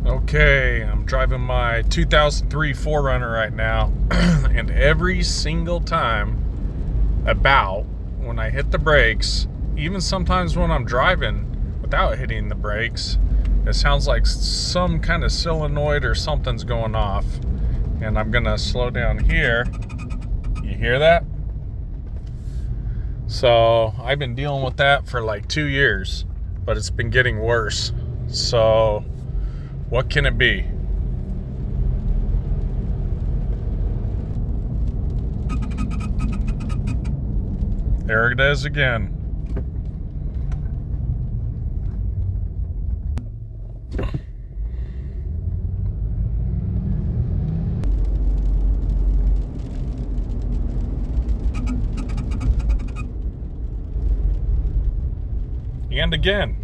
Okay, I'm driving my 2003 4runner right now, and every single time when I hit the brakes, even sometimes when I'm driving without hitting the brakes, it sounds like some kind of solenoid or something's going off. And I'm gonna slow down here. You hear that? So I've been dealing with that for like 2 years, but it's been getting worse. So what can it be? There it is again. And again.